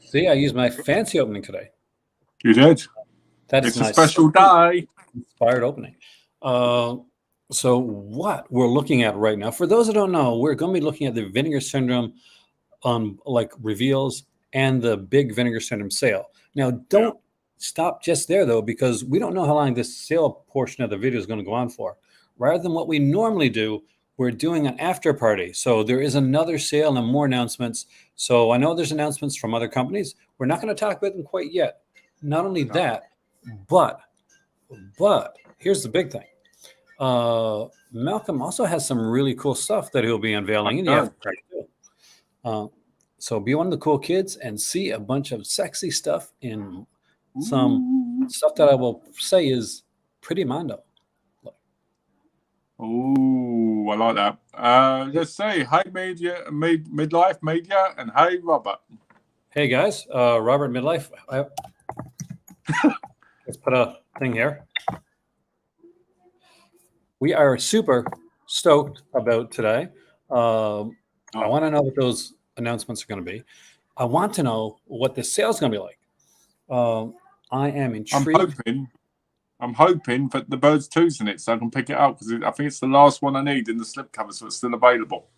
See, I used my fancy opening today. You did. That is It's a my special day. inspired opening. So what we're looking at right now, for those who don't know, we're going to be looking at the Vinegar Syndrome like reveals and the big Vinegar Syndrome sale. Now, don't stop just there though, because we don't know how long this sale portion of the video is going to go on for. Rather than what we normally do, we're doing an after party. So there is another sale and more announcements. So I know there's announcements from other companies. We're not going to talk about them quite yet. Not only that, but here's the big thing. Malcolm also has some really cool stuff that he'll be unveiling in the after party too. So be one of the cool kids and see a bunch of sexy stuff in some stuff that I will say is pretty mondo. Oh, I like that. Let's say hi, midlife media, and hey, Robert. Hey guys, Robert Midlife. Let's put a thing here. We are super stoked about today. I want to know what those announcements are going to be. I want to know what the sale's going to be like. I am intrigued. I'm hoping that the Birds 2's in it so I can pick it up because I think it's the last one I need in the slipcover, so it's still available.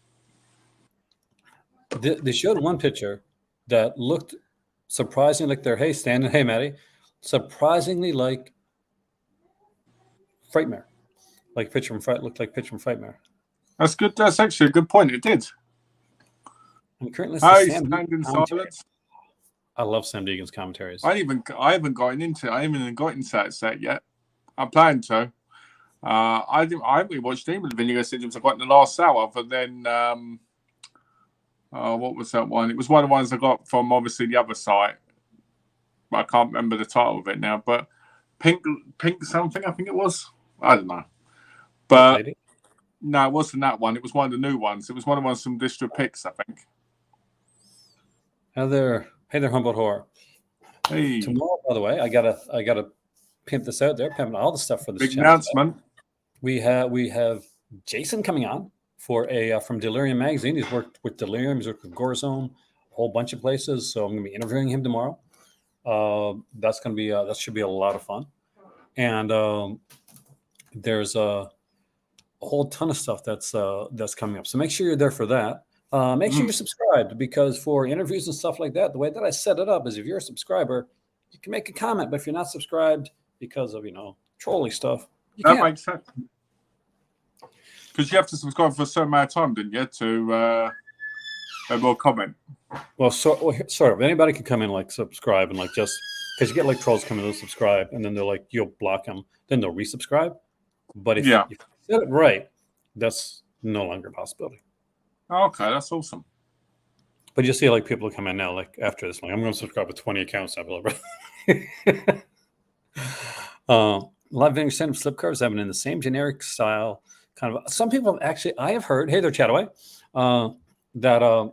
They showed one picture that looked surprisingly like hey, Stan, hey, Maddie, surprisingly like Frightmare. Like picture from Fright looked like picture from Frightmare. That's good. That's actually a good point. It did. I'm currently Stand in silence. I love Sam Deegan's commentaries. I haven't gotten into that set yet. I plan to. I haven't really watched any of the Vinegar Syndromes I got in the last hour, but then what was that one? It was one of the ones I got from obviously the other site. But I can't remember the title of it now. But Pink something, I think it was. I don't know. But no, it wasn't that one. It was one of the new ones. It was one of the ones from District Picks, I think. Hey there, Humboldt Horror. Hey. Tomorrow, by the way, I gotta pimp this out there, pimping all the stuff for this big announcement. We have Jason coming on for a from Delirium Magazine. He's worked with Delirium, he's worked with Gorezone, a whole bunch of places. So I'm gonna be interviewing him tomorrow. That's gonna be that should be a lot of fun. And there's a whole ton of stuff that's coming up. So make sure you're there for that. Make sure you're subscribed, because for interviews and stuff like that, the way that I set it up is if you're a subscriber, you can make a comment. But if you're not subscribed because of trolly stuff, that makes sense. Because you have to subscribe for a certain amount of time, didn't you, to more comment? Well, sort of. Anybody can come in like subscribe and like just because you get like trolls coming to subscribe and then they're like you'll block them, then they'll resubscribe. But if you said it right, that's no longer a possibility. Okay, that's awesome. But you see, like people come in now, like after this, like I'm going to subscribe to 20 accounts. I believe. A lot of Vinegar Syndrome slip covers have been in the same generic style. Kind of. Some people actually, I have heard. Hey there, Chataway. That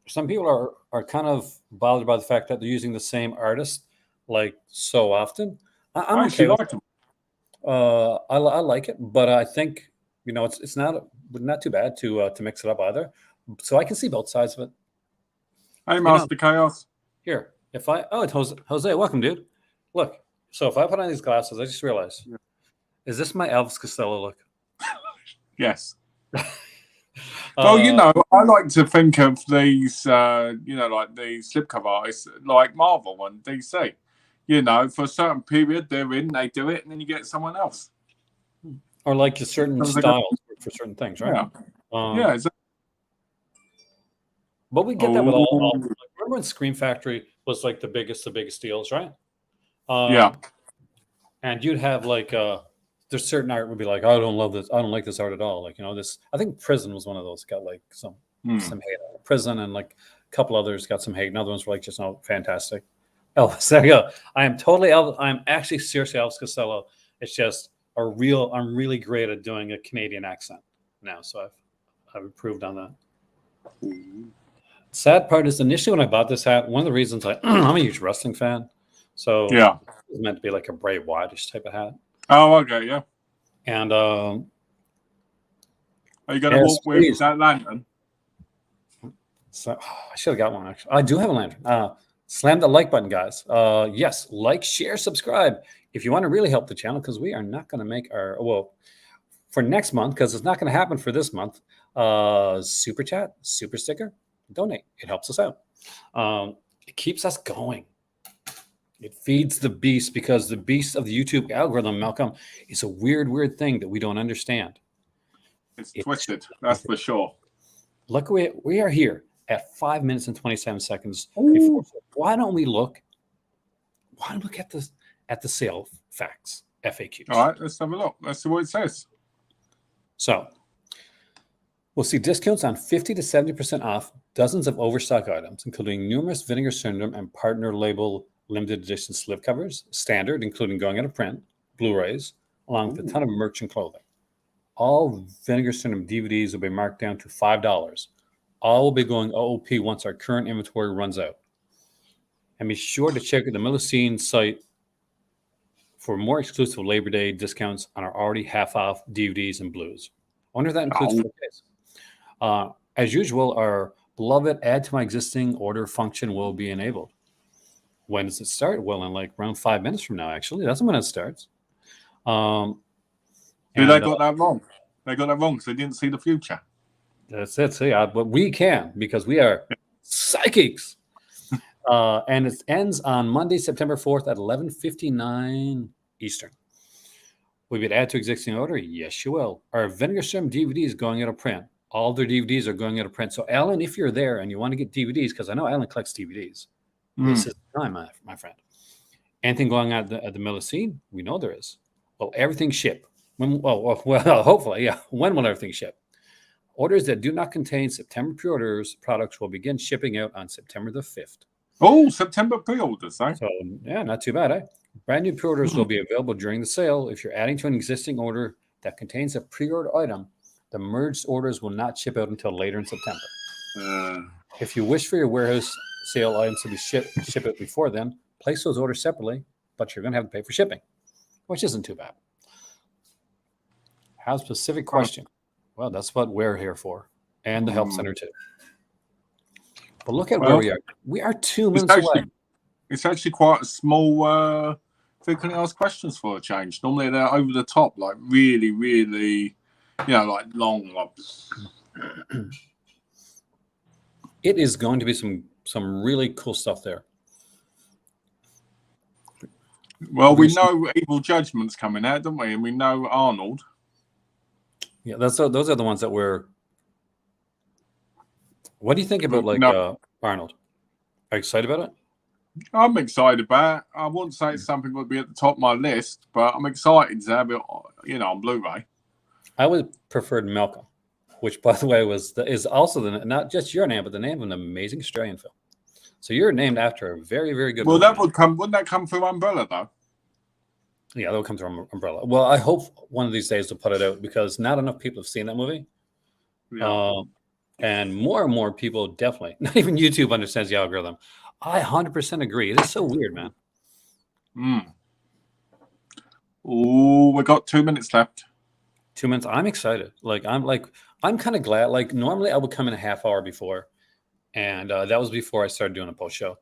some people are kind of bothered by the fact that they're using the same artist like so often. I'm okay with it. I like it, but I think it's not too bad to mix it up either. So I can see both sides of it. Hey, Master Chaos. Here, it's Jose. Welcome, dude. Look, so if I put on these glasses, I just realized, is this my Elvis Costello look? Yes. Well, I like to think of these, like the slipcover artists, like Marvel and DC. For a certain period they're in, they do it, and then you get someone else. Or like a certain styles for certain things, right? Yeah. Exactly. But we get that with all. Remember when Scream Factory was like the biggest deals, right? Yeah. And you'd have like there's certain art would be like, I don't love this. I don't like this art at all. Like this. I think Prison was one of those. Got like some hate. Prison and like a couple others got some hate. And other ones were like just fantastic. Elvis, there you go. I'm actually seriously Elvis Costello. It's just I'm really great at doing a Canadian accent now. So I've improved on that. Sad part is initially when I bought this hat, one of the reasons I'm a huge wrestling fan. So it was meant to be like a Bray Wyatt-ish type of hat. Oh, okay, yeah. And are you going to walk with that lantern? So I should have got one actually. I do have a lantern. Slam the like button, guys. Yes, like, share, subscribe if you want to really help the channel, because we are not going to make our for next month, because it's not going to happen for this month. Super chat, super sticker, donate. It helps us out. It keeps us going. It feeds the beast, because the beast of the YouTube algorithm, Malcolm, is a weird thing that we don't understand. It's twisted, that's for sure. Look, we are here at 5 minutes and 27 seconds. Why don't we look at the sale facts, FAQs? All right, let's have a look. Let's see what it says. So we'll see discounts on 50 to 70% off dozens of overstock items, including numerous Vinegar Syndrome and partner label limited edition slipcovers, standard, including going out of print, Blu-rays, along with a ton of merch and clothing. All Vinegar Syndrome DVDs will be marked down to $5. All will be going OOP once our current inventory runs out. And be sure to check out the Millicene site for more exclusive Labor Day discounts on our already half-off DVDs and Blues. I wonder if that includes 4Ks. As usual, our beloved add to my existing order function will be enabled. When does it start? Well, in like around 5 minutes from now, actually. That's when it starts. They got that wrong. They got that wrong because they didn't see the future. That's it. See, but we can, because we are psychics. And it ends on Monday, September 4th at 11:59 Eastern. Will you add to existing order? Yes, you will. Our Vinegar Syndrome DVD is going out of print. All their DVDs are going out of print. So, Alan, if you're there and you want to get DVDs, because I know Alan collects DVDs, this is the time, my friend. Anything going on at the Millicene? We know there is. Well, everything ship. Hopefully, yeah. When will everything ship? Orders that do not contain September pre-orders products will begin shipping out on September the 5th. Oh, September pre-orders, eh? So, yeah, not too bad, eh? Brand new pre-orders will be available during the sale. If you're adding to an existing order that contains a pre-order item, the merged orders will not ship out until later in September. If you wish for your warehouse sale items to be ship out before then, place those orders separately, but you're going to have to pay for shipping, which isn't too bad. How specific question? Well, that's what we're here for, and the help center too. But look at where we are. We are 2 minutes away. It's actually quite a small frequently asked questions for a change. Normally they're over the top, like really, like long ones. It is going to be some really cool stuff there. Well, we know Evil Judgment's coming out, don't we? And we know Arnold. Yeah, those are the ones that we're. What do you think about Arnold? Are you excited about it? I'm excited about it. I wouldn't say it's something that would be at the top of my list, but I'm excited to have it, on Blu-ray. I would prefer Malcolm, which, by the way, is also not just your name, but the name of an amazing Australian film. So you're named after a very, very good. Well, that would come. Wouldn't that come through Umbrella though? Yeah, that would come through Umbrella. Well, I hope one of these days they'll put it out, because not enough people have seen that movie. Yeah. And more people definitely, not even YouTube understands the algorithm. I 100% agree. It is so weird, man. Oh, we got 2 minutes left. 2 minutes. I'm excited. I'm kind of glad. Like, normally I would come in a half hour before, and that was before I started doing a post show.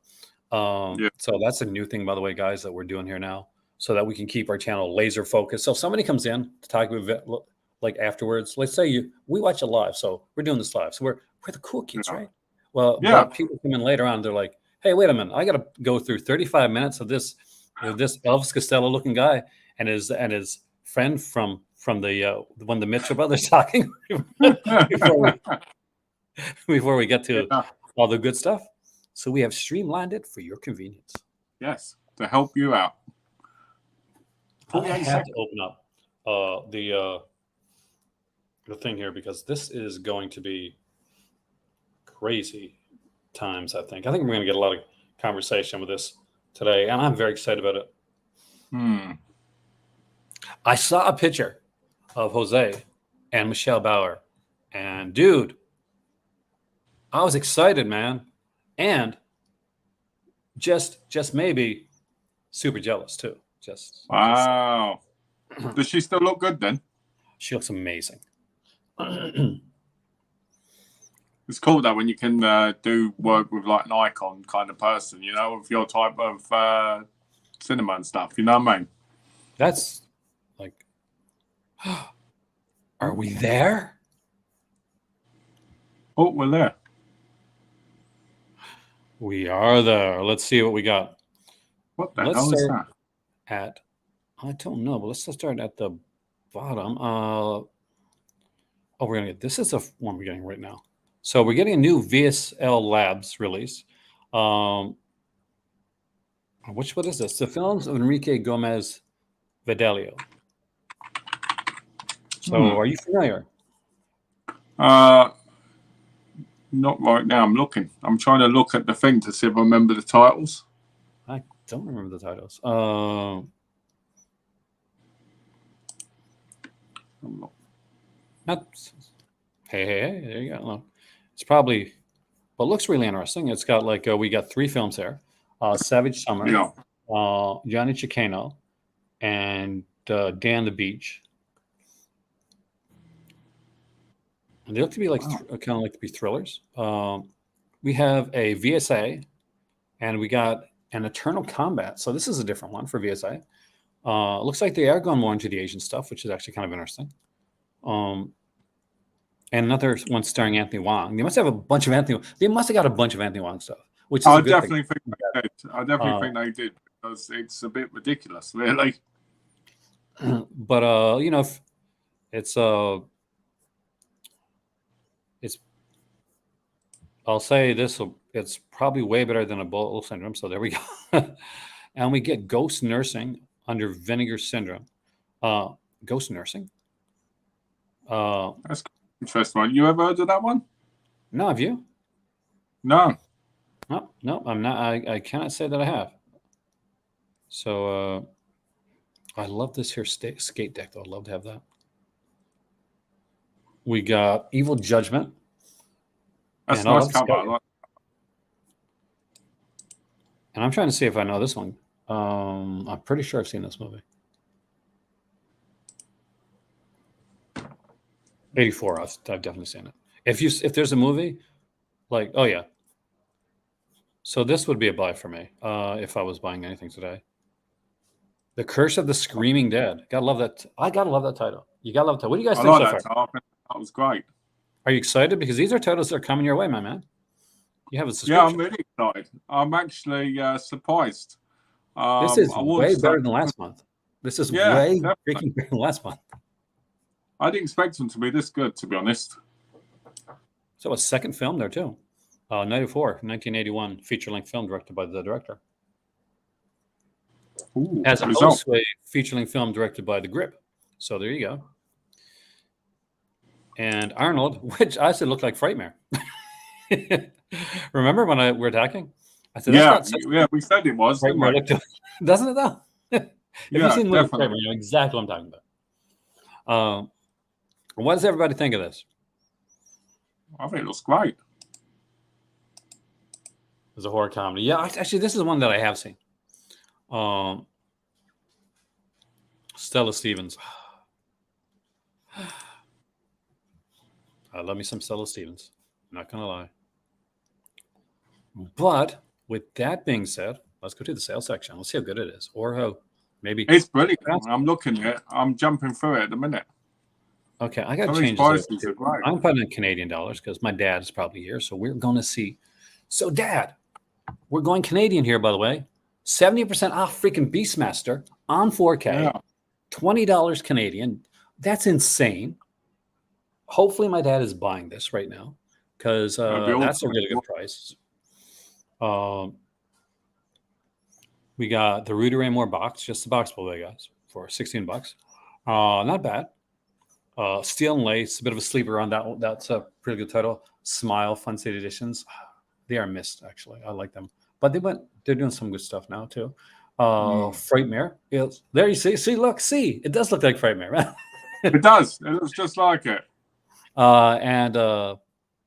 So that's a new thing, by the way, guys, that we're doing here now, so that we can keep our channel laser focused. So if somebody comes in to talk about like afterwards, let's say we watch it live, so we're doing this live, so we're the cool kids, right? Well, but people come in later on, they're like, hey, wait a minute, I got to go through 35 minutes of this Elvis Costello looking guy and his friend from the one the Mitchell brothers talking before we get to all the good stuff. So we have streamlined it for your convenience. Yes, to help you out. I have to open up the thing here, because this is going to be crazy times. I think we're going to get a lot of conversation with this today, and I'm very excited about it. I saw a picture of Jose and Michelle Bauer, and dude, I was excited, man, and just maybe super jealous too. Wow. Does she still look good then? She looks amazing. It's cool though when you can do work with like an icon kind of person, you know, with your type of cinema and stuff. You know what I mean? That's like, are we there? Oh, we're there. We are there. Let's see what we got. What the hell is that? I don't know, but let's just start at the bottom. Oh, we're gonna get this is the one we're getting right now. So we're getting a new VSL Labs release. What is this? The films of Enrique Gomez Videlio. So are you familiar? Not right now. I'm looking. I'm trying to look at the thing to see if I remember the titles. I don't remember the titles. Hey, there you go. Look. It's probably, but looks really interesting. It's got like, we got 3 films there. Savage Summer, Johnny Chicano, and Dan the Beach. And they look to be like kind of like to be thrillers. We have a VSA, and we got an Eternal Combat. So this is a different one for VSA. Looks like they are going more into the Asian stuff, which is actually kind of interesting. And another one starring Anthony Wong. They must have a bunch of They must have got a bunch of Anthony Wong stuff, which is I a good definitely thing. think they did. I definitely think they did because it's a bit ridiculous, really. But you know, it's I'll say this: it's probably way better than a Ebola syndrome. So there we go. And we get Ghost Nursing under Vinegar Syndrome. Ghost Nursing. That's interesting one. You ever heard of that one? No, have you? No. No, I'm not. I cannot say that I have. So I love this here skate deck, though. I'd love to have that. We got Evil Judgment. That's nice cover. And I'm trying to see if I know this one. I'm pretty sure I've seen this movie. 84. I've definitely seen it. If there's a movie, like, oh yeah. So this would be a buy for me if I was buying anything today. The Curse of the Screaming Dead. Gotta love that. I gotta love that title. You gotta love that. What do you guys think so far? That was great. Are you excited? Because these are titles that are coming your way, my man. You have a subscription. Yeah, I'm really excited. I'm actually surprised. This is way better than last month. This is way freaking better than last month. I didn't expect them to be this good, to be honest. So a second film there, too. 1981, feature-length film directed by the director. Ooh, as opposed to a feature-length film directed by The Grip. So there you go. And Arnold, which I said looked like Frightmare. Remember when we were talking? I said, we said it was. Doesn't it, though? If you've seen the Frightmare, you know exactly what I'm talking about. What does everybody think of this? I think it looks great. It's a horror comedy. Yeah, actually, this is one that I have seen. Stella Stevens. I love me some Stella Stevens. I'm not going to lie. But with that being said, let's go to the sales section. Let's see how good it is. Or how maybe. It's brilliant. I'm looking at it. I'm jumping through it at the minute. Okay, I got to change this. I'm putting in Canadian dollars because my dad is probably here. So we're going to see. So, Dad, we're going Canadian here, by the way. 70% off freaking Beastmaster on 4K. Yeah. $20 Canadian. That's insane. Hopefully, my dad is buying this right now because that's a really good price. We got the Rudy Ray Moore box, just the box below, guys, for $16. Not bad. Steel and Lace, a bit of a sleeper on that. That's a pretty good title. Smile, Fun City Editions. They are missed, actually. I like them. But they're doing some good stuff now, too. Frightmare. There you see. See. It does look like Frightmare, right? It does. It looks just like it. And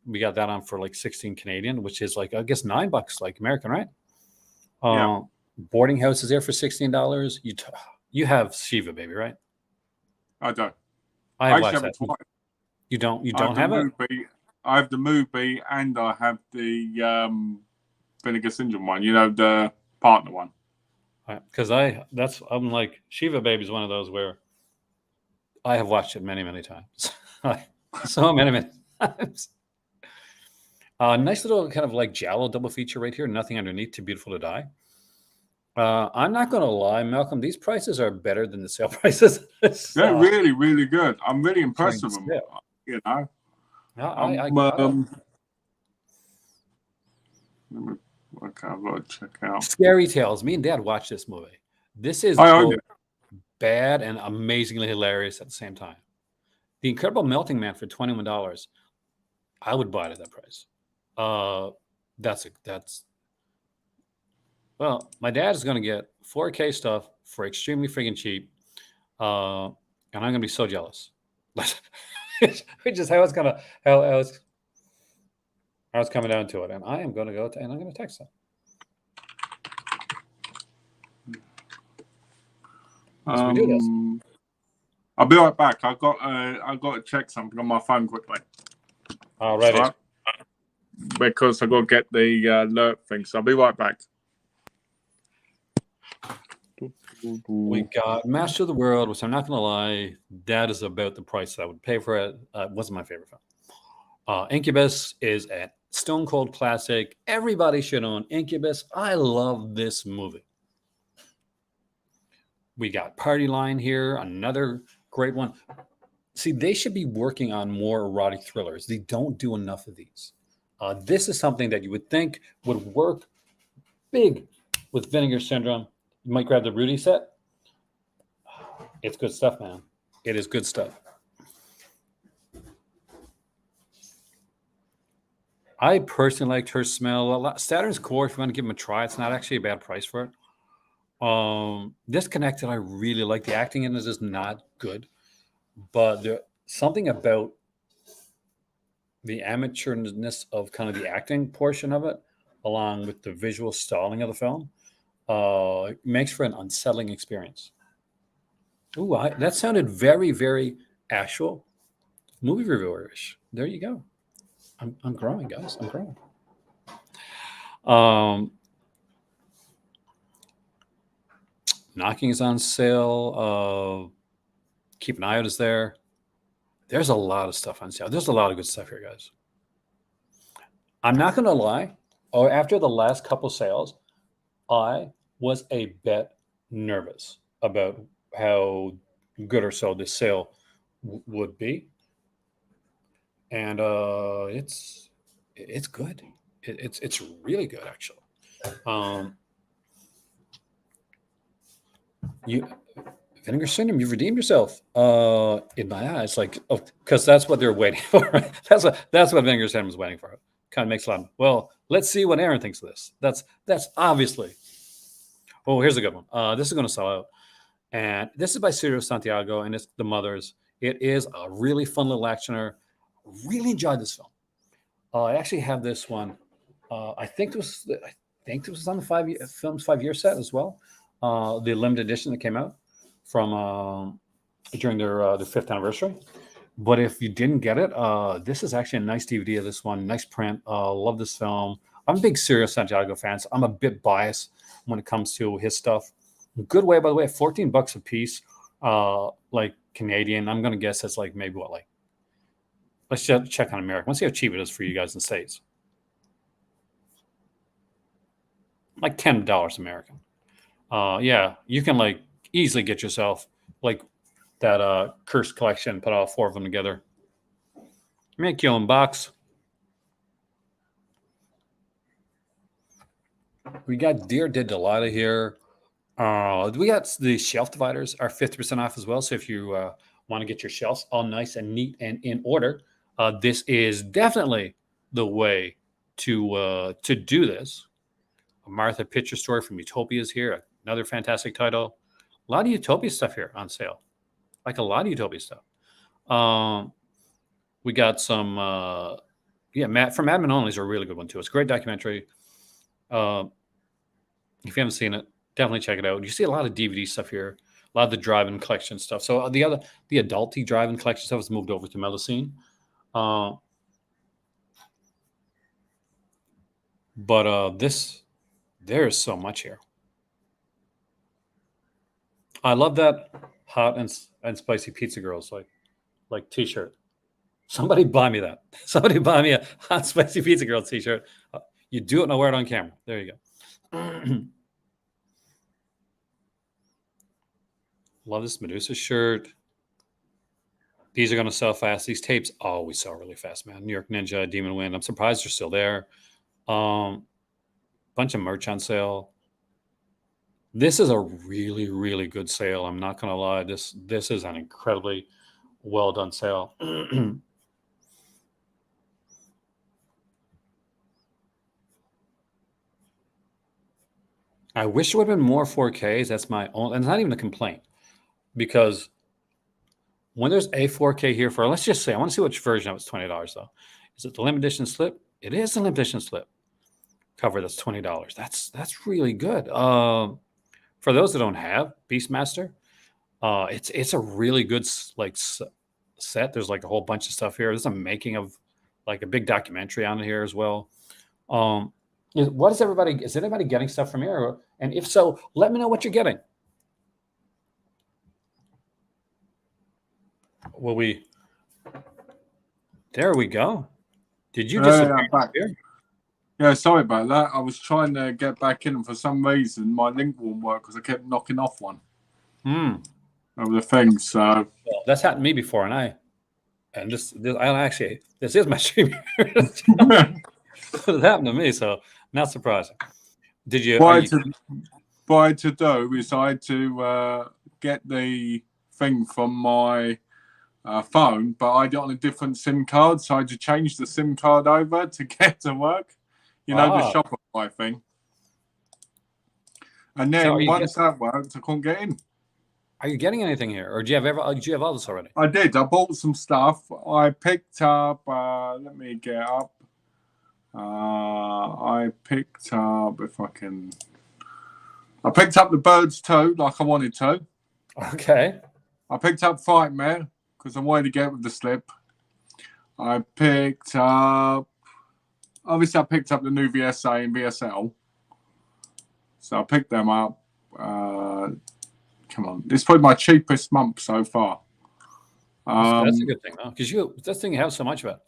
we got that on for like 16 Canadian, which is like, I guess, $9, like American, right? Yeah. Boarding House is there for $16. You have Shiva, baby, right? I don't. I have it. You don't have it? I have the movie and I have the Vinegar Syndrome one. You know, the partner one. Because I'm like Shiva Baby is one of those where I have watched it many times. So many times. Nice little kind of like Giallo double feature right here. Nothing underneath. Too Beautiful to Die. I'm not going to lie, Malcolm. These prices are better than the sale prices. They're really, really good. I'm really impressed with them. Sale. You know, I okay, I've got to check out Scary Tales. Me and Dad watched this movie. This is bad and amazingly hilarious at the same time. The Incredible Melting Man for $21. I would buy it at that price. Well, my dad is going to get 4K stuff for extremely freaking cheap, and I'm going to be so jealous. Which is how it's coming down to it, and I am going to go and I'm going to text them. So we do this. I'll be right back. I've got to check something on my phone quickly. All right. Because I've got to get the alert thing. So I'll be right back. We got Master of the World, which I'm not going to lie, that is about the price I would pay for it. It wasn't my favorite film. Incubus is a stone cold classic. Everybody should own Incubus. I love this movie. We got Party Line here, another great one. See, they should be working on more erotic thrillers. They don't do enough of these. This is something that you would think would work big with Vinegar Syndrome. You might grab the Rudy set. It's good stuff, man. It is good stuff. I personally liked Her Smell. Saturn's Core, if you want to give them a try, it's not actually a bad price for it. Disconnected, I really like. The acting in this is not good, but there's something about the amateurness of kind of the acting portion of it, along with the visual styling of the film, makes for an unsettling experience. Ooh, that sounded very, very actual movie reviewer-ish. There you go. I'm growing, guys. I'm growing. Knocking is on sale. Keep an Eye Out is there. There's a lot of stuff on sale. There's a lot of good stuff here, guys. I'm not going to lie. After the last couple sales, I was a bit nervous about how good or so this sale would be. And it's good. It's really good, actually. Vinegar Syndrome, you've redeemed yourself. In my eyes, because that's what they're waiting for. That's what Vinegar Syndrome is waiting for. Kind of makes a lot of, well, let's see what Aaron thinks of this. That's obviously. Oh, here's a good one. This is going to sell out. And this is by Ciro Santiago, and it's The Mothers. It is a really fun little actioner. Really enjoyed this film. I actually have this one. I think this was on the film's 5-year set as well. The limited edition that came out from during their 5th anniversary. But if you didn't get it, this is actually a nice DVD of this one. Nice print. Love this film. I'm a big Ciro Santiago fan, so I'm a bit biased when it comes to his stuff. Good way, by the way, $14 a piece, like Canadian. I'm going to guess that's like maybe let's check on American. Let's see how cheap it is for you guys in the States. Like $10 American. Yeah, you can easily get yourself that Cursed collection, put all 4 of them together. Make your own box. We got Dear Dead Delilah here. We got the shelf dividers are 50% off as well. So if you want to get your shelves all nice and neat and in order, this is definitely the way to do this. A Martha Picture Story from Utopia is here. Another fantastic title. A lot of Utopia stuff here on sale. Like a lot of Utopia stuff. We got some, Matt from Admin Only is a really good one too. It's a great documentary. If you haven't seen it, definitely check it out. You see a lot of DVD stuff here, a lot of the drive-in collection stuff. So the adulty drive-in collection stuff has moved over to Melusine. But there's so much here. I love that hot and spicy pizza girls like t-shirt. Somebody buy me that. Somebody buy me a hot spicy pizza girl t-shirt. You do it and I'll wear it on camera. There you go. Love this Medusa shirt. These are going to sell fast. These tapes always sell really fast, man. New York Ninja, Demon Wind. I'm surprised they're still there. Bunch of merch on sale. This is a really, really good sale. I'm not going to lie. This is an incredibly well done sale. I wish it would have been more 4Ks. That's my own, and it's not even a complaint, because when there's a 4K here for, let's just say, I want to see which version of it's $20 though. Is it the limited edition slip? It is the limited edition slip cover. That's $20. That's really good. For those that don't have Beastmaster, it's a really good set. There's like a whole bunch of stuff here. There's a making of like a big documentary on it here as well. Is anybody getting stuff from here? And if so, let me know what you're getting. There we go. Did you just back here? Yeah, sorry about that. I was trying to get back in, and for some reason my link wouldn't work because I kept knocking off one of the things. So that's happened to me before, this is my stream. It happened to me, so not surprising. Did you? What I had to do is I had to get the thing from my phone, but I had it on a different SIM card, so I had to change the SIM card over to get to work. The Shopify thing. And then once that worked, I couldn't get in. Are you getting anything here, or do you have all this already? I did. I bought some stuff. I picked up. Let me get up. I picked up, if I can. I picked up the Birds too, like I wanted to. Okay. I picked up Frightmare because I wanted to get with the slip. I picked up. Obviously, I picked up the new VSA and VSL. So I picked them up. Come on. This is probably my cheapest month so far. That's a good thing, though, because this thing you have so much of it.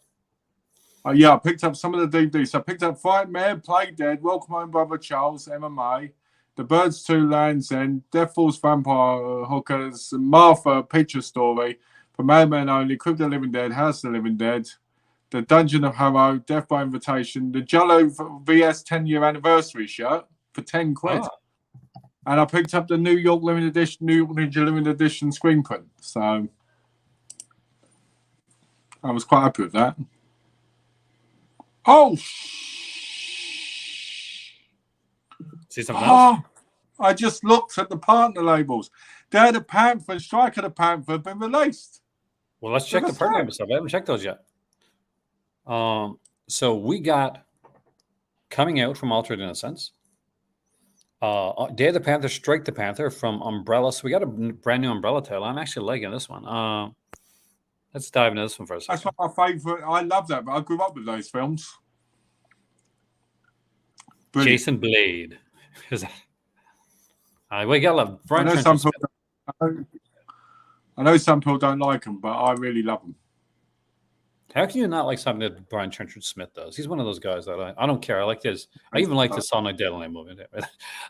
Yeah, I picked up some of the DVDs. So I picked up Frightmare, Play Dead, Welcome Home Brother Charles, MMA, The Birds 2, Land's End, Death Falls Vampire Hookers, Martha, Picture Story, For Madman Only, Crypt of the Living Dead, House of the Living Dead, The Dungeon of Harrow, Death by Invitation, the Jello VS 10-year anniversary shirt for 10 quid. And I picked up the New York Ninja Limited Edition screen print. So I was quite happy with that. Oh, see something else? I just looked at the partner labels. They're the Panther and Strike of the Panther have been released. Well, let's check the partner labels stuff. I haven't checked those yet. So we got coming out from Altered Innocence. Day of the Panther, Strike the Panther from Umbrella. So we got a brand new Umbrella title. I'm actually liking this one. Let's dive into this one for a second. That's my favorite. I love that, but I grew up with those films. Brilliant. Jason Blade. We got love. I know some people don't like them, but I really love them. How can you not like something that Brian Trenchard Smith does? He's one of those guys that I don't care. I like his. I even like this All Night Deadline movie.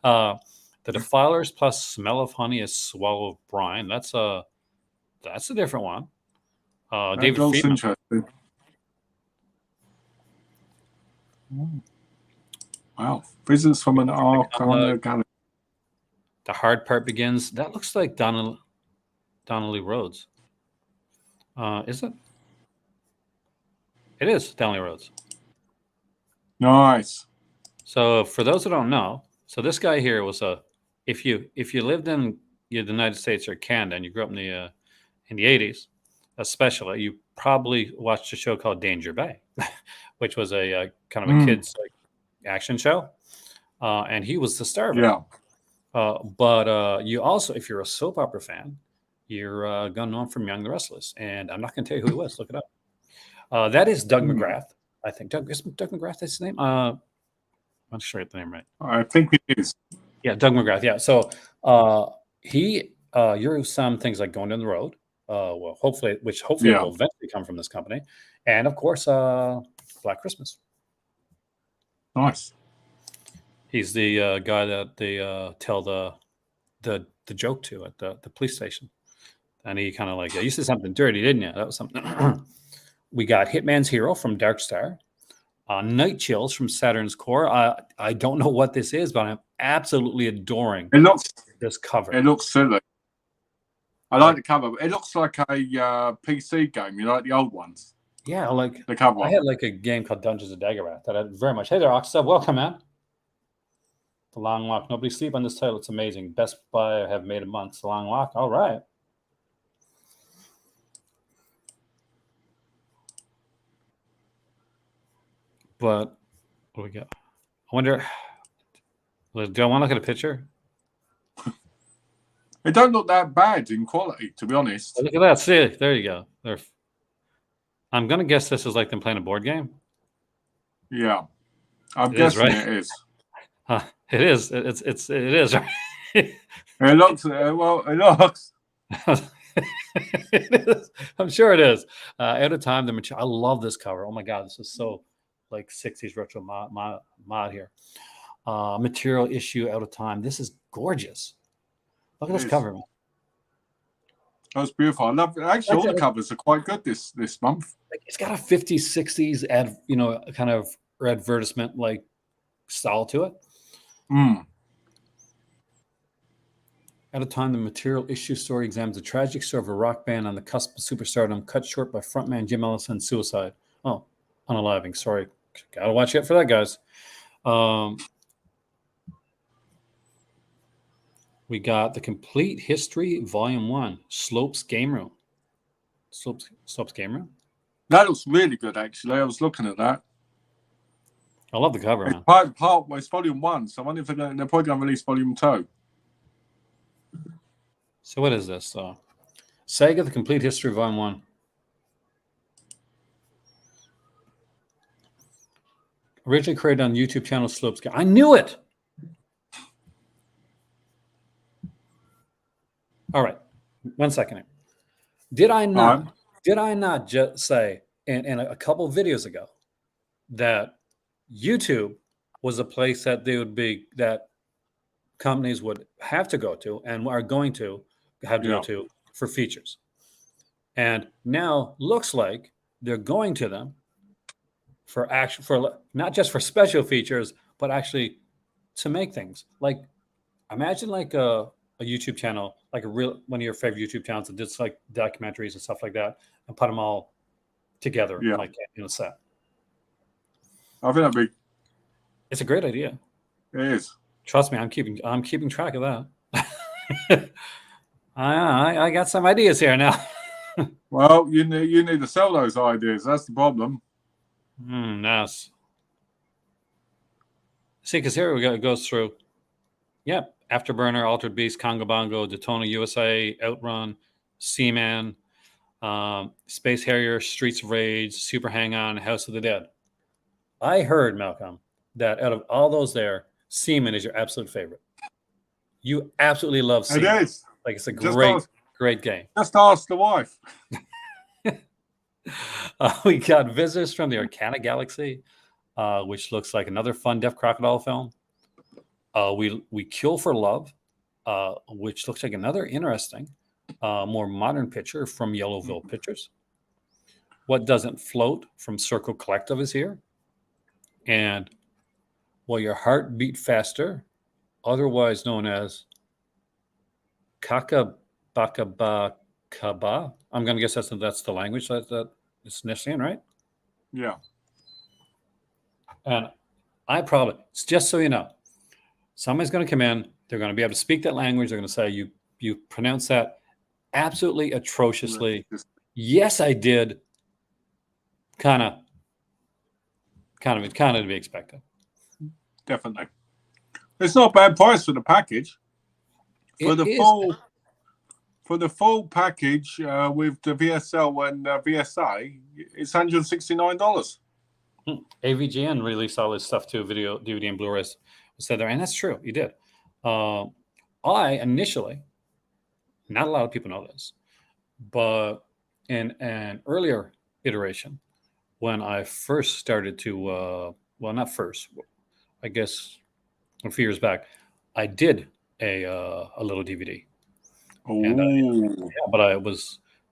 The Defilers plus Smell of Honey is Swallow of Brine. That's a different one. David Friedman. Interesting. Wow. Visitors from an Ark on the Galaxy. The Hard Part Begins. That looks like Donnelly Rhodes. Is it? It is Donnelly Rhodes. Nice. So for those who don't know, so this guy here was if you lived in the United States or Canada and you grew up in the 80s, especially, you probably watched a show called Danger Bay, which was a kind of a kids action show, and he was the star of it. Yeah. But you also, if you're a soap opera fan, you're gonna know him from Young the Restless, and I'm not gonna tell you who he was. Look it up. That is Doug McGrath. I think Doug McGrath is his name. I'm sure I get the name right. I think it is. Yeah, Doug McGrath. Yeah. So you're some things like Going Down the Road. Well, hopefully Yeah. will eventually come from this company, and of course, Black Christmas. Nice. He's the guy that they tell the joke to at the police station, and he kind of like, you said something dirty, didn't you? That was something. We got Hitman's Hero from Dark Star, Night Chills from Saturn's Core. I don't know what this is, but I'm absolutely adoring this cover. It looks silly. I like the cover. It looks like a PC game. You like the old ones? Yeah, like the cover. I had like a game called Dungeons of Daggerrat that I very much. Hey there, Oxa. Welcome, man. The Long Walk. Nobody sleep on this title. It's amazing. Best buy I have made in months. The Long Walk. All right. But what do we got? I wonder. Do I want to look at a picture? It don't look that bad in quality, to be honest. Look at that. See, there you go. I'm gonna guess this is like them playing a board game. Yeah, I'm guessing right? it is. It is. It is. Right? It looks. Well, it looks. It is. I'm sure it is. Out of time, I love this cover. Oh my god, this is so like 60s retro mod here. Material issue out of time. This is gorgeous. Look at this cover, man. That's beautiful. I love it. Actually, all the covers are quite good this month. It's got a 50s, 60s kind of advertisement like style to it. At a time, the material issue story examines the tragic story of a rock band on the cusp of superstardom, cut short by frontman Jim Ellison's suicide. Oh, unaliving. Sorry. Gotta watch out for that, guys. We got The Complete History, Volume 1, Slopes Game Room. Slopes Game Room? That looks really good, actually. I was looking at that. I love the cover, man. It's Volume 1, so I wonder if they're probably going to release Volume 2. So what is this? Sega, The Complete History, Volume 1. Originally created on YouTube channel Slopes Game. I knew it! All right, 1 second. Did I not just say in a couple of videos ago that YouTube was a place that that companies would have to go to and are going to have to go to for features? And now looks like they're going to them for not just for special features, but actually to make things. Like imagine like a YouTube channel, like one of your favorite YouTube channels that did like documentaries and stuff like that, and put them all together like in a set. I think that'd be. It's a great idea. It is. Trust me, I'm keeping track of that. I got some ideas here now. Well, you need to sell those ideas. That's the problem. Nice. See, because here it goes through. Yep. Afterburner, Altered Beast, Congo Bongo, Daytona USA, Outrun, Seaman, Space Harrier, Streets of Rage, Super Hang-On, House of the Dead. I heard, Malcolm, that out of all those there, Seaman is your absolute favorite. You absolutely love Seaman. It is. Like it's a great game. Just ask the wife. We got Visitors from the Arcana Galaxy, which looks like another fun Deaf Crocodile film. We Kill for Love, which looks like another interesting, more modern picture from Yellowville Pictures. What Doesn't Float from Circle Collective is here. And Will Your Heart Beat Faster, otherwise known as Kakabakabakaba. I'm going to guess that's the language that it's initially in, right? Yeah. And it's just so you know, somebody's going to come in. They're going to be able to speak that language. They're going to say, you pronounce that absolutely atrociously. Yes, I did. Kind of to be expected. Definitely. It's not a bad price for the package. For the full package with the VSL and VSA, it's $169. AVGN released all this stuff too, video, DVD, and Blu-rays. Said there, and that's true. You did. I initially, not a lot of people know this, but in an earlier iteration, when I first started to, well, not first, I guess a few years back, I did a little DVD. And yeah, but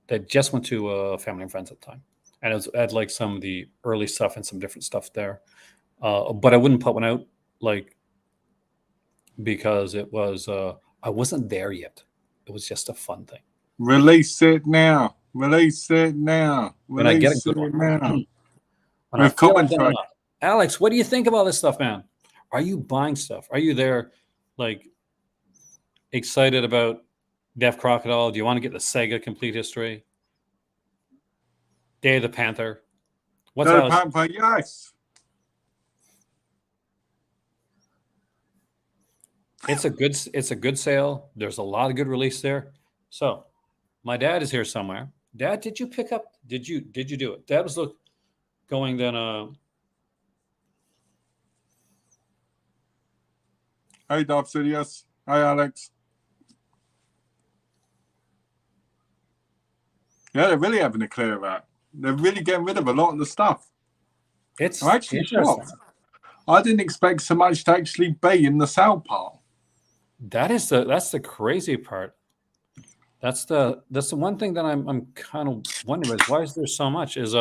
that just went to family and friends at the time, and it had like some of the early stuff and some different stuff there. But I wouldn't put one out like because it was I wasn't there yet. It was just a fun thing. Release it now. Release it now. When I get a Release good it one. now. When I With feel like commentary. Alex, what do you think of all this stuff, man? Are you buying stuff? Are you there, like, excited about Death Crocodile? Do you want to get the Sega Complete History? Day of the Panther? What's Day of Alex? Panther, yes. It's a good sale. There's a lot of good release there. So, my dad is here somewhere. Dad, did you pick up? Did you do it? Dad was going then. Hey, Darth Sidious. Hey, Alex. Yeah, they're really having a clear out. They're really getting rid of a lot of the stuff. It's I'm actually shocked. I didn't expect so much to actually be in the sale part. That's the crazy part. That's the one thing that I'm kind of wondering is why is there so much? Is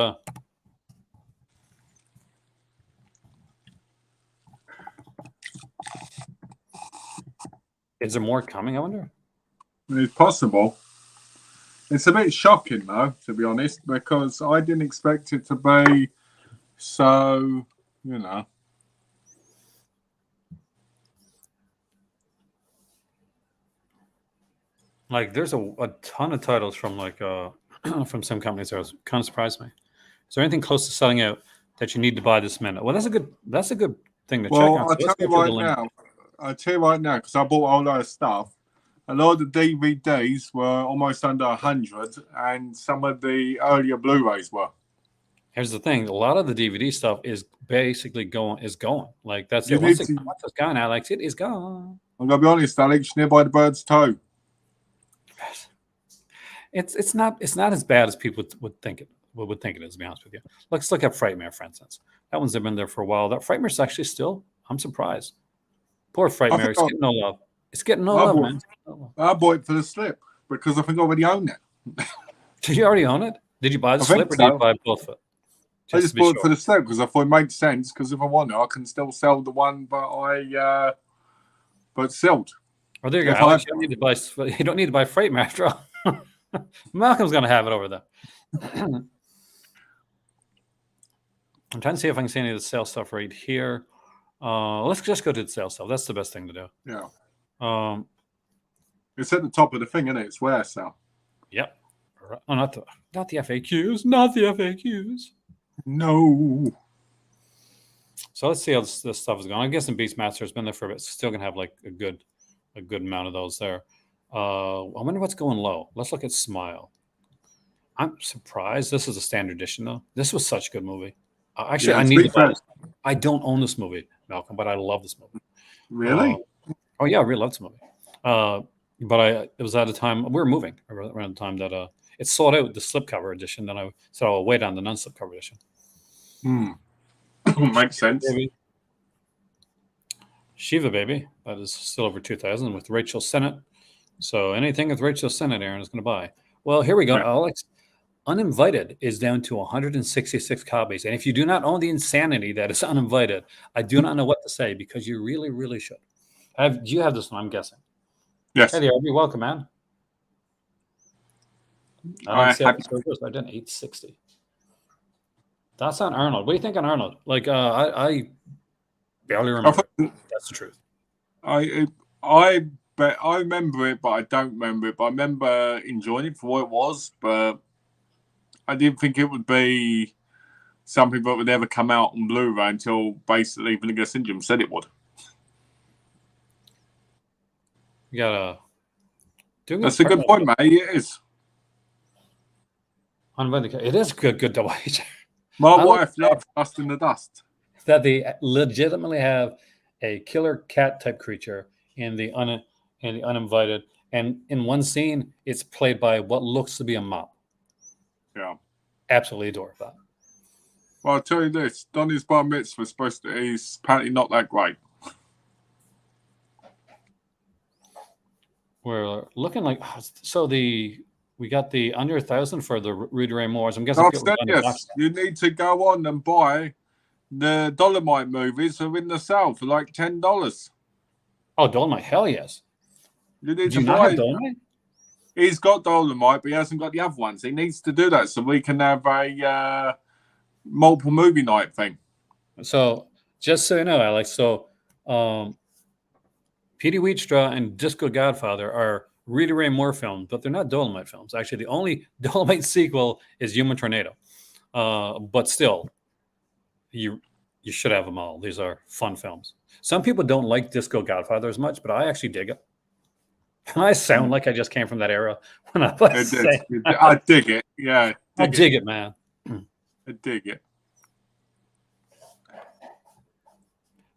there more coming? I wonder. It's possible. It's a bit shocking, though, to be honest, because I didn't expect it to be so, you know. Like, there's a ton of titles from like from some companies that was kind of surprised me. Is there anything close to selling out that you need to buy this minute? Well, that's a good thing to check out. Well, I'll tell you right now, because I bought a lot of stuff. A lot of the DVDs were almost under 100, and some of the earlier Blu-rays were. Here's the thing: a lot of the DVD stuff is basically going. Like that's it. Once it's gone, Alex, it is gone. I'm gonna be honest, Alex. Nearby the bird's toe. It's not as bad as people would think it is. To be honest with you, let's look at Frightmare, for instance. That one's been there for a while. That Frightmare's actually still. I'm surprised. Poor Frightmare. It's getting no love. It's getting no love, man. I bought it for the slip because I think I already own it. Did you already own it? Did you buy the slip or did you buy both of it? I just bought it for the slip because I thought it made sense. Because if I want it, I can still sell the one, but sold. Oh, there you go. Alex, you don't need to buy Frightmare after all. Malcolm's going to have it over there. I'm trying to see if I can see any of the sales stuff right here. Let's just go to the sales stuff. That's the best thing to do. Yeah. It's at the top of the thing, isn't it? It's where sell. Yep. Oh, not the FAQs. Not the FAQs. No. So let's see how this stuff is going. I'm guessing Beastmaster's been there for a bit. It's still going to have like a good amount of those there. I wonder what's going low. Let's look at Smile. I'm surprised. This is a standard edition, though. This was such a good movie. Actually, I need to buy this. I don't own this movie, Malcolm, but I love this movie. Really? Oh, yeah, I really love this movie. But it was at a time, we were moving around the time that it sold out, the slipcover edition. Then I said, I'll wait on the non-slipcover edition. Makes sense. Shiva Baby. That is still over 2,000 with Rachel Sennett. So anything with Rachel Sennett, Aaron is going to buy. Well, here we go, yeah. Alex. Uninvited is down to 166 copies. And if you do not own the insanity that is Uninvited, I do not know what to say because you really, really should. Do you have this one, I'm guessing? Yes. Hey there, welcome, man. I didn't 860. That's on Arnold. What do you think on Arnold? Like, I barely remember. That's the truth. I remember it, but I don't remember it. But I remember enjoying it for what it was, but I didn't think it would be something that would ever come out on Blu-ray until basically Vinegar Syndrome said it would. You gotta. That's a good point, mate. It is. It is good double H. My I like wife loves Dust in the Dust. that they legitimately have a killer cat type creature in the uninvited, and in one scene, it's played by what looks to be a mop. Yeah. Absolutely adore that. Well, I'll tell you this: Donnie's bar mitzvah is supposed to is apparently not that great. We're looking like we got the under 1,000 for the Rudy Ray Moores. I'm guessing people are going to watch Yes, you need to go on and buy the Dolomite movies are in the sale for like $10. Oh, Dolomite, hell yes. You need Do to you not buy. have Dolomite? He's got Dolomite, but he hasn't got the other ones. He needs to do that so we can have a multiple movie night thing. So just so you know, Alex, so Petey Wheatsstraw and Disco Godfather are Rita Ray Moore films, but they're not Dolomite films. Actually, the only Dolomite sequel is Human Tornado. But still, you should have them all. These are fun films. Some people don't like Disco Godfather as much, but I actually dig it. And I sound like I just came from that era when I was saying I dig it. Yeah, I dig it, man. I dig it.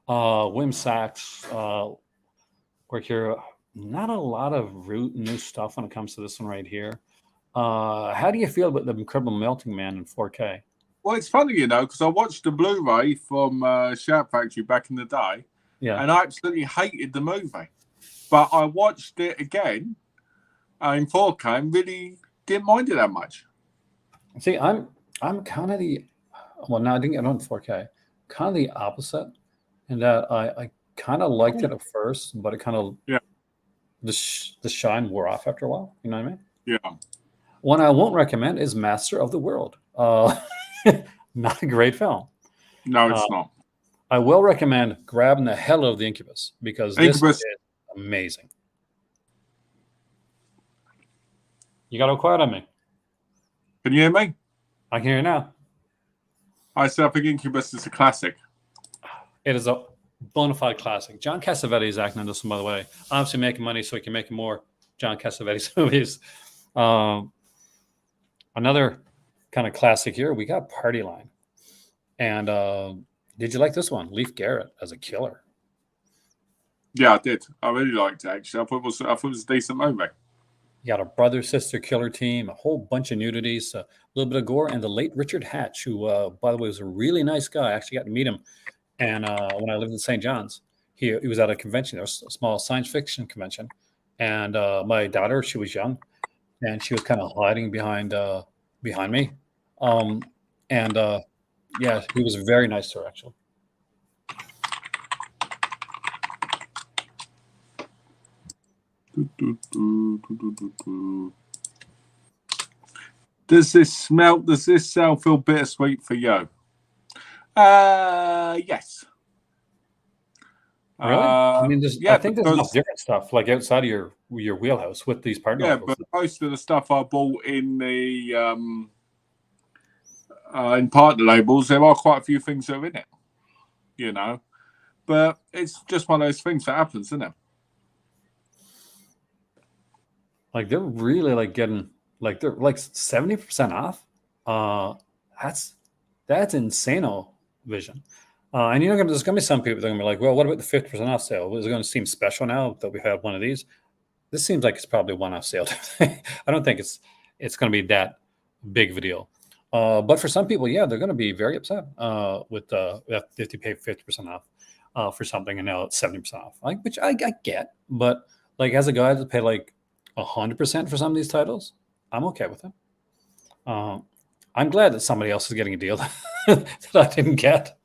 Wim Sachs, work here. Not a lot of new stuff when it comes to this one right here. How do you feel about the Incredible Melting Man in 4K? Well, it's funny, because I watched the Blu-ray from Shout Factory back in the day, and I absolutely hated the movie. But I watched it again in 4K and really didn't mind it that much. See, I'm kind of no, I didn't get it on 4K. Kind of the opposite, in that I kind of liked it at first, but it kind of the shine wore off after a while. You know what I mean? Yeah. One I won't recommend is Master of the World. Not a great film. No, it's not. I will recommend grabbing the hell out of the Incubus because this is amazing. You got all quiet on me. Can you hear me? I can hear you now. I think Incubus is a classic. It is a bona fide classic. John Cassavetes is acting on this one, by the way. Obviously making money so he can make more John Cassavetes movies. Another kind of classic here, we got Party Line. And did you like this one? Leif Garrett as a killer. Yeah, I did. I really liked it, actually. I thought it was a decent movie. You got a brother-sister killer team, a whole bunch of nudities, a little bit of gore, and the late Richard Hatch, who, by the way, was a really nice guy. I actually got to meet him. And when I lived in St. John's, he was at a convention. There was a small science fiction convention. And my daughter, she was young, and she was kind of hiding behind me. Yeah, he was very nice to her, actually. Does this sound feel bittersweet for you? Yes. Really? I mean, I think there's enough different stuff like outside of your wheelhouse with these partner labels. But most of the stuff I bought in the in partner labels, there are quite a few things that are in it, But it's just one of those things that happens, isn't it? Like they're really getting they're 70% off. That's insano vision. And there's gonna be some people that are gonna be like, well, what about the 50% off sale? Is it gonna seem special now that we have one of these? This seems like it's probably one off sale. I don't think it's gonna be that big of a deal. But for some people, yeah, they're gonna be very upset with if you pay 50% off for something and now it's 70% off. Which I get, but as a guy that pay 100% for some of these titles, I'm okay with it. I'm glad that somebody else is getting a deal that I didn't get.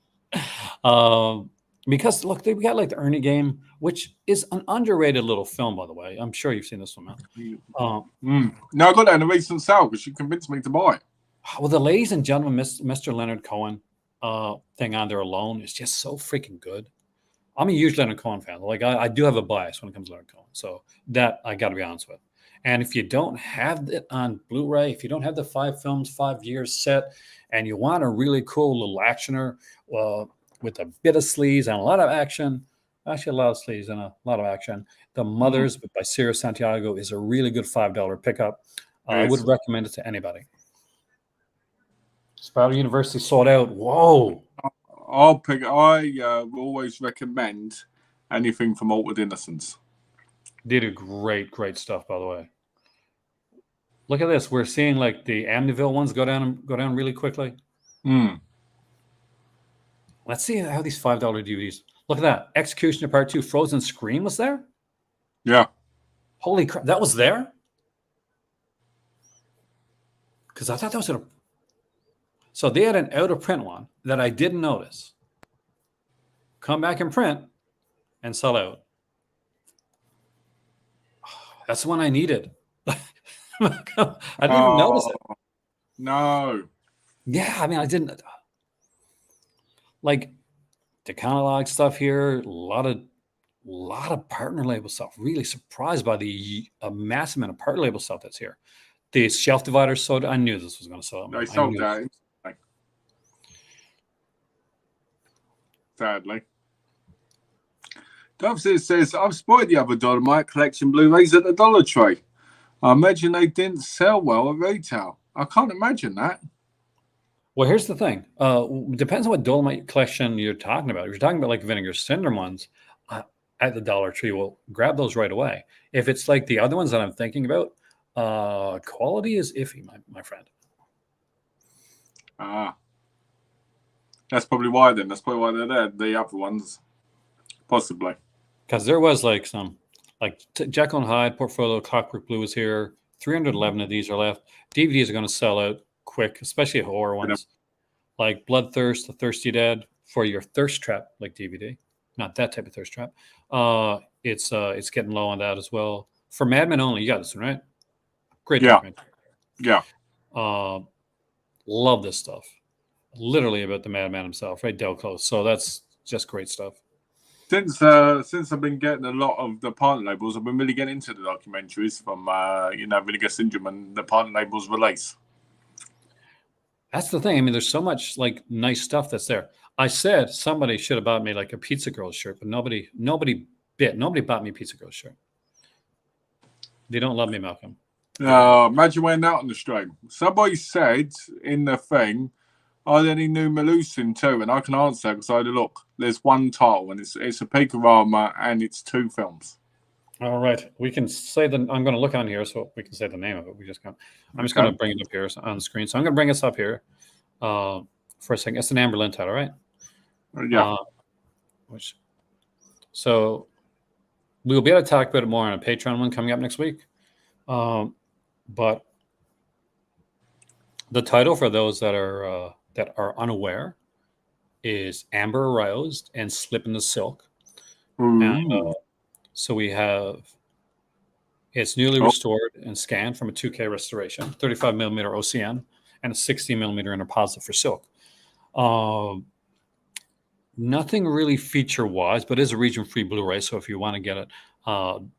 Because look, we got the Ernie game, which is an underrated little film, by the way. I'm sure you've seen this one, man. No, I got that in a recent sale because you convinced me to buy it. Well, the Ladies and Gentlemen, Mr. Leonard Cohen thing on there alone is just so freaking good. I'm a huge Leonard Cohen fan. I do have a bias when it comes to Leonard Cohen, so that I got to be honest with. And if you don't have it on Blu-ray, if you don't have the 5 films, 5 years set, and you want a really cool little actioner with a bit of sleaze and a lot of action, actually a lot of sleaze and a lot of action, The Mothers by Sierra Santiago is a really good $5 pickup. I would recommend it to anybody. Sparta University sold out. Whoa. I will always recommend anything from Altered Innocence. They do great stuff, by the way. Look at this. We're seeing like the Amityville ones go down really quickly. Let's see how these $5 DVDs. Look at that. Executioner Part 2, Frozen Scream was there? Yeah. Holy crap. That was there? Because I thought that was a. So they had an out of print one that I didn't notice. Come back in print and sell out. That's the one I needed. I didn't even notice it. No. Yeah, I mean, I didn't. Like the catalog stuff here, a lot of partner label stuff. Really surprised by the massive amount of partner label stuff that's here. The shelf dividers sold. I knew this was going to sell. They sold that. Sadly. Dovesy says, I've spotted the other Dolomite collection Blu-rays at the Dollar Tree. I imagine they didn't sell well at retail. I can't imagine that. Well, here's the thing. Depends on what Dolomite collection you're talking about. If you're talking about like Vinegar Syndrome ones at the Dollar Tree, well, grab those right away. If it's like the other ones that I'm thinking about, quality is iffy, my friend. That's probably why then. That's probably why they're there. The other ones, possibly. Because there was like some, like Jekyll and Hyde portfolio, Clockwork Blue is here. 311 of these are left. DVDs are going to sell out quick, especially horror ones. Like Bloodthirst, The Thirsty Dead for your thirst trap, like DVD. Not that type of thirst trap. It's getting low on that as well. For Mad Men only, you got this one, right? Great documentary. Yeah. Love this stuff. Literally about the madman himself, right? Del Close. So that's just great stuff. Since I've been getting a lot of the partner labels, I've been really getting into the documentaries from Vinegar Syndrome and the partner labels release. That's the thing. I mean, there's so much like nice stuff that's there. I said somebody should have bought me like a Pizza Girls shirt, but nobody bought me a Pizza Girls shirt. They don't love me, Malcolm. Imagine wearing that on the stream. Somebody said in the thing, are there any new Melusin too? And I can answer because I had a look. There's one title, and it's a Peakorama, and it's 2 films. All right, we can say that. I'm going to look on here so we can say the name of it. We just can't. I'm just going to bring it up here on the screen. So I'm going to bring us up here for a second. It's an Amber Lynn title, right? Yeah. So we'll be able to talk about it more on a Patreon one coming up next week. But the title for those that are unaware is Amber Aroused and Slip in the Silk. And, so we have it's newly restored and scanned from a 2K restoration, 35 millimeter OCN, and a 60 millimeter interpositive for silk. Nothing really feature wise, but it is a region free Blu-ray. So if you want to get it,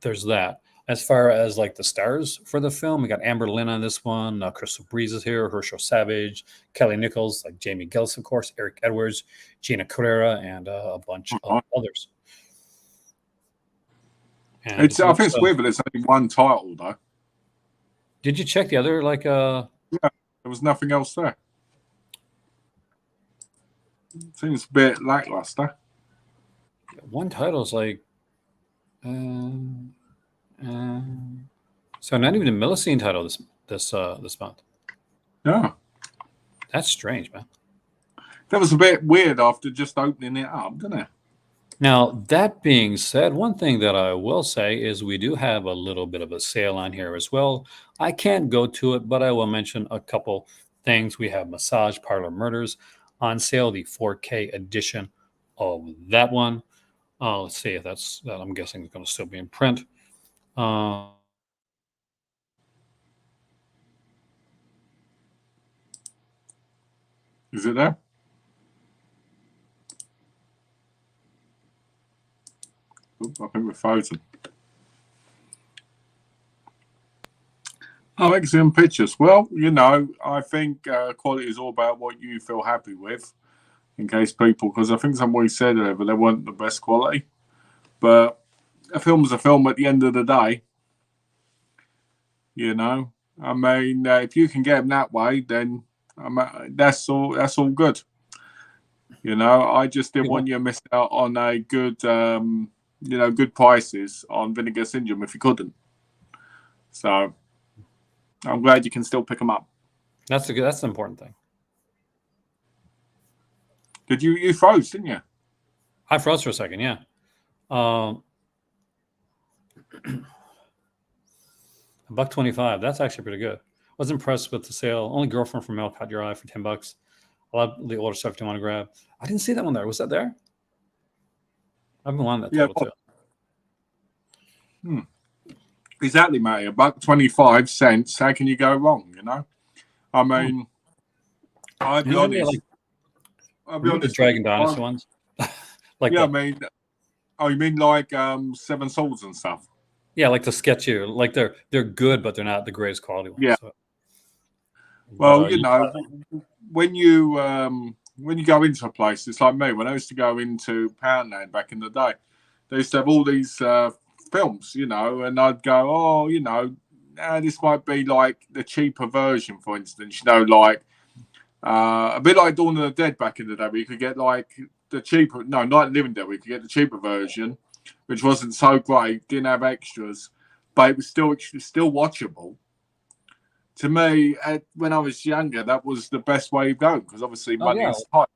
there's that. As far as like the stars for the film, we got Amber Lynn on this one. Crystal Breeze is here. Herschel Savage, Kelly Nichols, like Jamie Gillis, of course, Eric Edwards, Gina Carrera, and a bunch of others. And I think it's weird, but there's only one title though. Did you check the other Yeah, there was nothing else there. Seems a bit lackluster. One title is like so not even a Millicene title this month. Yeah. That's strange, man. That was a bit weird after just opening it up, didn't it? Now, that being said, one thing that I will say is we do have a little bit of a sale on here as well. I can't go to it, but I will mention a couple things. We have Massage Parlor Murders on sale, the 4K edition of that one. Let's see if that I'm guessing is going to still be in print. Is it there? I think we're frozen. Oh, excellent pictures. Well, I think quality is all about what you feel happy with. In case people, because I think somebody said it, but they weren't the best quality. But a film's a film at the end of the day. I mean, if you can get them that way, then That's all. That's all good. You know, I just didn't want you to miss out on a good, good prices on Vinegar Syndrome if you couldn't. So I'm glad you can still pick them up. That's the important thing. Did you froze, didn't you? I froze for a second, yeah. $1.25. That's actually pretty good. I was impressed with the sale. Only Girlfriend from Mel caught your eye for $10. A lot of the older stuff you want to grab. I didn't see that one there. Was that there? I've been wanting that title too. Exactly, mate. $1.25. How can you go wrong? You know, I mean, I'll be honest. I'll be honest. The Dragon Dynasty ones. I mean, you mean like Seven Swords and stuff? Yeah, like the sketchier. Like they're good, but they're not the greatest quality ones. Yeah. So. Well, when you go into a place, it's like me. When I used to go into Poundland back in the day, they used to have all these films, and I'd go, this might be like the cheaper version, for instance, like a bit like Dawn of the Dead back in the day, where you could get like the cheaper, no, not Living Dead, we could get the cheaper version, which wasn't so great, didn't have extras, but it was still watchable. To me, when I was younger, that was the best way to go because obviously money is tight.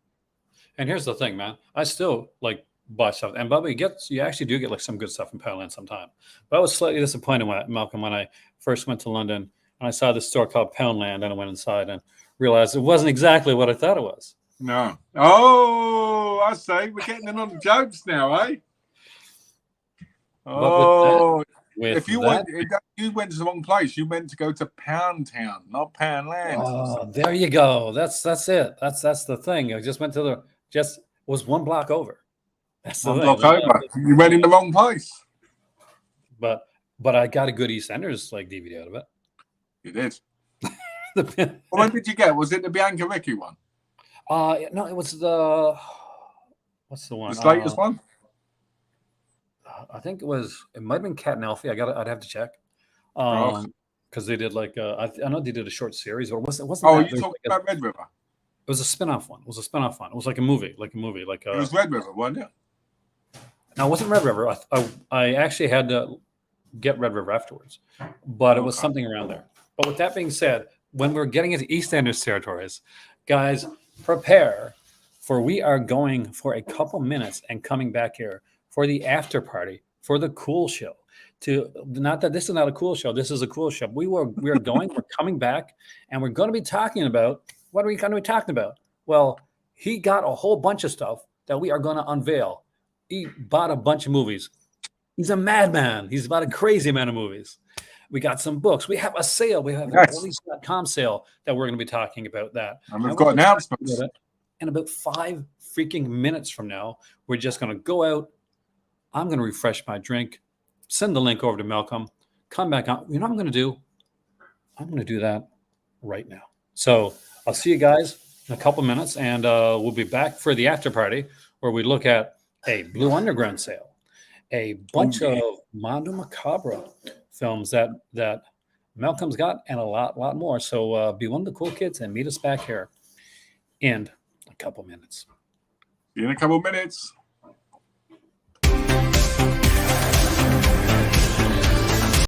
And here's the thing, man. I still buy stuff, and Bubby you actually do get like some good stuff in Poundland sometime. But I was slightly disappointed Malcolm, when I first went to London and I saw this store called Poundland, and I went inside and realized it wasn't exactly what I thought it was. No. Oh, I say we're getting in on the jokes now, eh? Oh. If you went to the wrong place, you meant to go to Pound Town, not Poundland. Oh, there you go. That's it. That's the thing. I just went to was one block over. That's the one block over. You went in the wrong place. But I got a good EastEnders DVD out of it. You did. When did you get? Was it the Bianca Ricky one? No, it was what's the one? The latest one. I think it might have been Cat and Alfie. I'd have to check. Because they did I know they did a short series, or wasn't you talking about Red River? It was a spin-off one. It was like a movie. It was Red River, wasn't it? No, it wasn't Red River. I actually had to get Red River afterwards, but it was something around there. But with that being said, when we're getting into EastEnders territories, guys, prepare for we are going for a couple minutes and coming back here for the after party, for the cool show. Not that this is not a cool show. This is a cool show. We're coming back, and we're going to be talking about, what are we going to be talking about? Well, he got a whole bunch of stuff that we are going to unveil. He bought a bunch of movies. He's a madman. He's about a crazy amount of movies. We got some books. We have a sale. We have a release.com sale that we're going to be talking about that. And we've got announcements. In about 5 freaking minutes from now, we're just going to go out. I'm going to refresh my drink, send the link over to Malcolm, come back on. You know what I'm going to do? I'm going to do that right now. So I'll see you guys in a couple minutes, and we'll be back for the after party where we look at a Blue Underground sale, a bunch of Mondo Macabre films that Malcolm's got, and a lot more. So be one of the cool kids and meet us back here in a couple minutes. See you in a couple minutes.